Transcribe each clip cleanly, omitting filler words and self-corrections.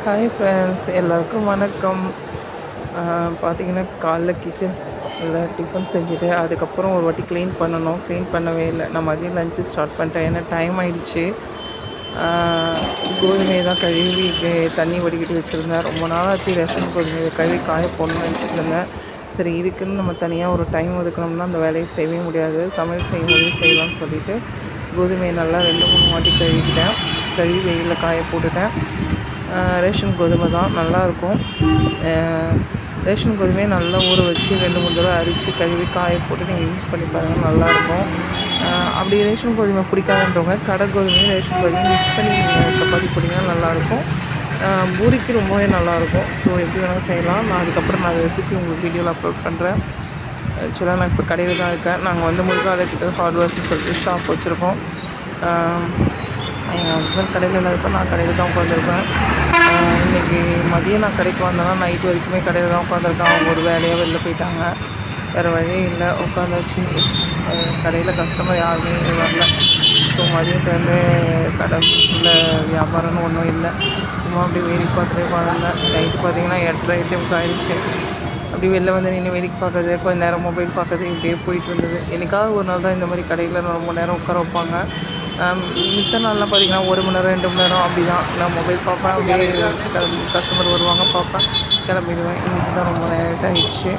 Hi friends, எல்லாருக்கும் வணக்கம். பார்த்தீங்கன்னா காலைல கிச்சன்ஸில் டிஃபன் செஞ்சுட்டு அதுக்கப்புறம் ஒரு வாட்டி க்ளீன் பண்ணணும். க்ளீன் பண்ணவே இல்லை. நான் மதியம் லஞ்சு ஸ்டார்ட் பண்ணிட்டேன். ஏன்னா டைம் ஆகிடுச்சு. கோதுமையை தான் கழுவி தண்ணி வடிக்கிட்டு வச்சுருந்தேன். ரொம்ப நாளாச்சு ரேஷன் கோதுமையை கழுவி காய போடணும்னு நினச்சிட்ருந்தேன். சரி, இதுக்குன்னு நம்ம தனியாக ஒரு டைம் ஒதுக்கணும்னா அந்த வேலையை செய்யவே முடியாது. சமையல் செய்யும்போது செய்யலாம்னு சொல்லிவிட்டு கோதுமையை நல்லா 2-3 வாட்டி கழுவி வெயிலில் காய போட்டுட்டேன். ரேஷன் கோதுமை தான் நல்லாயிருக்கும். ரேஷன் கோதுமையை நல்லா ஊற வச்சு 2-3 தடவை அரித்து கழுவி காய போட்டு நீங்கள் யூஸ் பண்ணி பாருங்கள், நல்லாயிருக்கும். அப்படி ரேஷன் கோதுமை பிடிக்காதுன்றவங்க கடை கோதுமையும் ரேஷன் கோதுமையும் மிக்ஸ் பண்ணி நீங்கள் சப்பாத்தி போட்டிங்கன்னா நல்லாயிருக்கும். பூரிக்கு ரொம்பவே நல்லாயிருக்கும். ஸோ எப்படி வேணாலும் செய்யலாம். நான் அதுக்கப்புறம் நான் ரெசிபி உங்களுக்கு வீடியோவில் அப்லோட் பண்ணுறேன். ஆக்சுவலாக நான் இப்போ கடையில் தான் இருக்கேன். நாங்கள் வந்து முழுக்காலத்துக்கு ஹார்ட்வேர்ஸ்ன்னு சொல்லிட்டு ஷாப் வச்சுருக்கோம். எங்கள் ஹஸ்பண்ட் கடையில் இல்லாதப்போ நான் கடையில் தான் உட்காந்துருப்பேன். இன்றைக்கி மதியம் நான் கடைக்கு வந்தேன்னா நைட் வரைக்குமே கடையில் தான் உட்காந்துருக்கேன். அவங்க ஒரு வேலையாக வெளில போயிட்டாங்க. வேறு வழியே இல்லை, உட்காந்தாச்சு. கடையில் கஸ்டமர் யாருமே வரல. ஸோ மதியத்துலேருந்து கடையில் வியாபாரம்னு ஒன்றும் இல்லை. சும்மா அப்படி வேடிக்கை பார்த்துட்டே உட்காந்துருந்தேன். நைட்டு பார்த்திங்கன்னா 8:30 ஆயிடுச்சு. அப்படி வெளில வந்து நின்று வேடிக்கை பார்க்குறது, கொஞ்சம் நேரம் மொபைல் பார்க்குறது, இப்படியே போயிட்டு இருந்தது. எனக்காக ஒரு நாள் தான் இந்த மாதிரி கடையில் ரொம்ப நேரம் உட்கார வைப்பாங்க. மித்த நாள்லாம் பார்த்திங்கன்னா 1 மணி நேரம் 2 மணி நேரம் அப்படி தான் நான் மொபைல் பார்ப்பேன். அப்படியே கஸ்டமர் வருவாங்க, பார்ப்பேன், கிளம்பிடுவேன். இன்றைக்கி தான் ரொம்ப நேரம் ஆகிடுச்சு.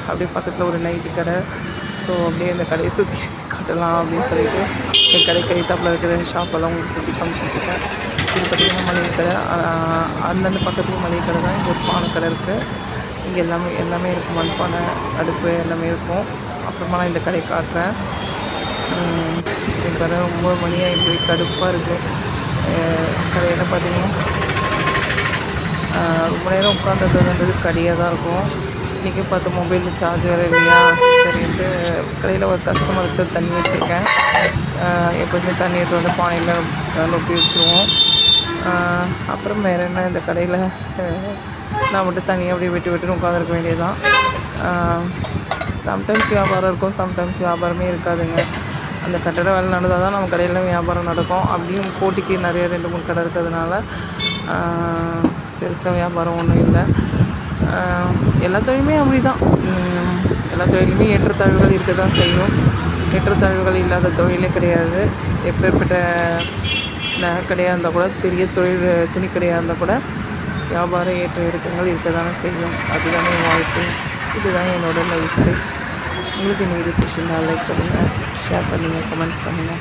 அப்படியே பக்கத்தில் ஒரு நைட்டு கடை. ஸோ அப்படியே இந்த கடையை சுற்றி காட்டலாம் அப்படின்னு சொல்லிட்டு என் கடை கைத்தாப்பில் இருக்கிற ஷாப்பெல்லாம் உங்களுக்கு சுற்றி காமிச்சிட்ருக்கேன். இது பார்த்திங்கன்னா மளிகை கடை. அந்தந்த பக்கத்துலேயும் மளிகை கடை தான். இங்கே ஒரு பானை கடை இருக்குது. இங்கே எல்லாமே இருக்கும். மண்பானை, அடுப்பு எல்லாமே இருக்கும். அப்புறமா நான் இந்த கடையை காட்டுறேன். இப்போ 9 மணியாக இப்படி கடுப்பாக இருக்குது. கடையில் பார்த்திங்கன்னா ரொம்ப நேரம் உட்காந்துருந்தது கடையாக தான் இருக்கும். இன்றைக்கி பார்த்து மொபைலில் சார்ஜ் வேறு இல்லையா, சரின்ட்டு கடையில் ஒரு கஸ்டமருக்கு தண்ணி வச்சுருக்கேன். எப்போதுமே தண்ணி எடுத்து வந்து பானையில் நொப்பி வச்சுருவோம். அப்புறம் வேறு என்ன, இந்த கடையில் நான் மட்டும் தனியாக அப்படியே விட்டுன்னு உட்காந்துருக்க வேண்டியது தான். சம்டைம்ஸ் வியாபாரம் இருக்கும், சம்டைம்ஸ் வியாபாரமே இருக்காதுங்க. அந்த கட்டட வேலை நடந்தால் தான் நம்ம கடையில் வியாபாரம் நடக்கும். அப்படியும் போட்டிக்கு நிறைய 2-3 கடை இருக்கிறதுனால பெருசாக வியாபாரம் ஒன்றும் இல்லை. எல்லா தொழிலுமே அப்படி தான். எல்லா தொழிலுமே ஏற்றத்தாழ்வுகள் இருக்க தான் செய்யும். ஏற்றத்தாழ்வுகள் இல்லாத தொழிலே கிடையாது. எப்பேற்பட்ட கடையாக இருந்தால் கூட, பெரிய துணி கடையாக இருந்தால் கூட வியாபார ஏற்ற இறக்கங்கள் இருக்க தானே செய்யும். அதுதானே வாழ்க்கை. இதுதான் என்னோடய லைஃப் ஸ்டைல். உங்களுக்கு இந்த வீடியோ பிடிச்சிருந்தா லைக் பண்ணுங்கள், ஷேர் பண்ணுங்கள், கமெண்ட்ஸ் பண்ணுங்கள்.